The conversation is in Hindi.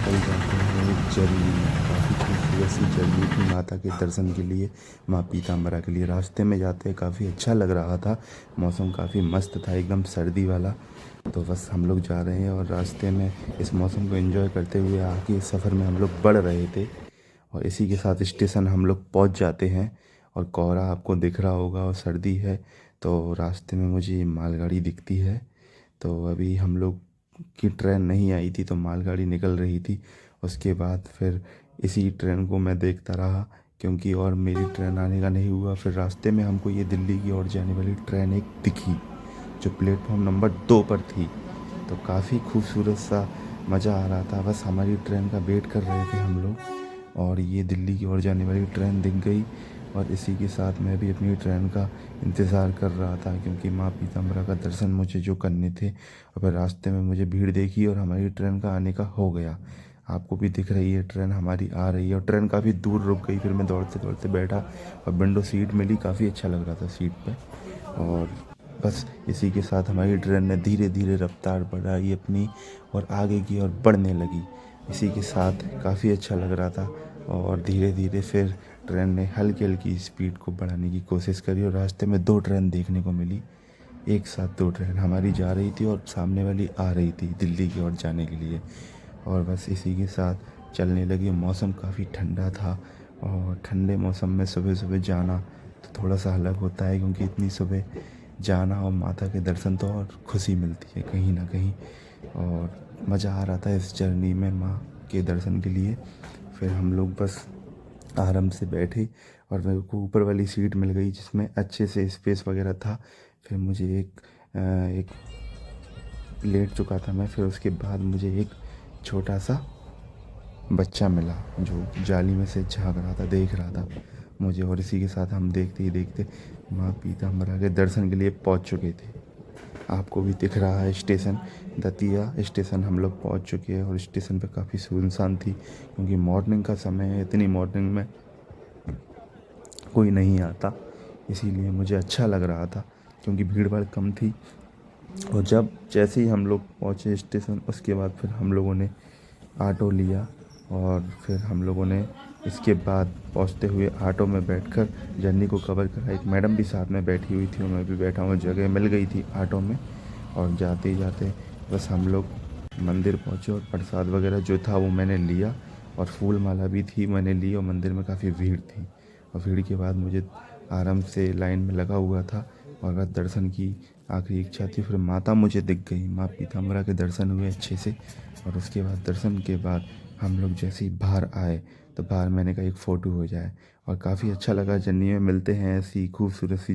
निकल जाते हैं एक जर्नी में। काफ़ी खूबसूरत सी जर्नी थी माता के दर्शन के लिए, माँ पीताम्बरा के लिए। रास्ते में जाते काफ़ी अच्छा लग रहा था, मौसम काफ़ी मस्त था, एकदम सर्दी वाला। तो बस हम लोग जा रहे हैं और रास्ते में इस मौसम को एंजॉय करते हुए आगे इस सफ़र में हम लोग बढ़ रहे थे। और इसी के साथ स्टेशन हम लोग पहुंच जाते हैं और कोहरा आपको दिख रहा होगा और सर्दी है, तो रास्ते में मुझे मालगाड़ी दिखती है। तो अभी हम लोग की ट्रेन नहीं आई थी, तो मालगाड़ी निकल रही थी। उसके बाद फिर इसी ट्रेन को मैं देखता रहा, क्योंकि और मेरी ट्रेन आने का नहीं हुआ। फिर रास्ते में हमको ये दिल्ली की ओर जाने वाली ट्रेन एक दिखी, जो प्लेटफॉर्म नंबर 2 पर थी। तो काफ़ी खूबसूरत सा मज़ा आ रहा था। बस हमारी ट्रेन का वेट कर रहे थे हम लोग, और ये दिल्ली की ओर जाने वाली ट्रेन दिख गई। और इसी के साथ मैं भी अपनी ट्रेन का इंतज़ार कर रहा था, क्योंकि माँ पीताम्बरा का दर्शन मुझे जो करने थे। और फिर रास्ते में मुझे भीड़ देखी और हमारी ट्रेन का आने का हो गया। आपको भी दिख रही है ट्रेन हमारी आ रही है, और ट्रेन काफ़ी दूर रुक गई। फिर मैं दौड़ते दौड़ते बैठा और विंडो सीट मिली, काफ़ी अच्छा लग रहा था सीट पे। और बस इसी के साथ हमारी ट्रेन ने धीरे धीरे रफ्तार बढ़ाई अपनी, और आगे की ओर बढ़ने लगी। इसी के साथ काफ़ी अच्छा लग रहा था। और धीरे धीरे फिर ट्रेन ने हल्की हल्की स्पीड को बढ़ाने की कोशिश करी, और रास्ते में 2 ट्रेन देखने को मिली। एक साथ 2 ट्रेन हमारी जा रही थी और सामने वाली आ रही थी दिल्ली की ओर जाने के लिए। और बस इसी के साथ चलने लगी। मौसम काफ़ी ठंडा था, और ठंडे मौसम में सुबह सुबह जाना तो थोड़ा सा अलग होता है, क्योंकि इतनी सुबह जाना और माता के दर्शन तो और खुशी मिलती है कहीं ना कहीं। और मज़ा आ रहा था इस जर्नी में माँ के दर्शन के लिए। फिर हम लोग बस आराम से बैठे, और मेरे को ऊपर वाली सीट मिल गई जिसमें अच्छे से स्पेस वगैरह था। फिर मुझे एक लेट चुका था मैं। फिर उसके बाद मुझे एक छोटा सा बच्चा मिला, जो जाली में से झांक रहा था, देख रहा था मुझे। और इसी के साथ हम देखते ही देखते माँ पीताम्बरा के दर्शन के लिए पहुँच चुके थे। आपको भी दिख रहा है स्टेशन, दतिया स्टेशन हम लोग पहुँच चुके हैं। और स्टेशन पे काफ़ी सुनसान थी, क्योंकि मॉर्निंग का समय है, इतनी मॉर्निंग में कोई नहीं आता। इसीलिए मुझे अच्छा लग रहा था, क्योंकि भीड़ भाड़ कम थी। और जब जैसे ही हम लोग पहुँचे स्टेशन, उसके बाद फिर हम लोगों ने ऑटो लिया। और फिर हम लोगों ने इसके बाद पहुँचते हुए ऑटो में बैठकर जर्नी को कवर करा। एक मैडम भी साथ में बैठी हुई थी और मैं भी बैठा हुआ, जगह मिल गई थी ऑटो में। और जाते ही जाते बस हम लोग मंदिर पहुँचे, और प्रसाद वगैरह जो था वो मैंने लिया, और फूल माला भी थी मैंने ली। और मंदिर में काफ़ी भीड़ थी, और भीड़ के बाद मुझे आराम से लाइन में लगा हुआ था, और बस दर्शन की आखिरी इच्छा थी। फिर माता मुझे दिख गई, माँ पीताम्बरा के दर्शन हुए अच्छे से। और उसके बाद दर्शन के बाद हम लोग जैसे ही बाहर आए, तो बाहर मैंने कहा एक फ़ोटो हो जाए। और काफ़ी अच्छा लगा। जर्नी में मिलते हैं ऐसी खूबसूरत सी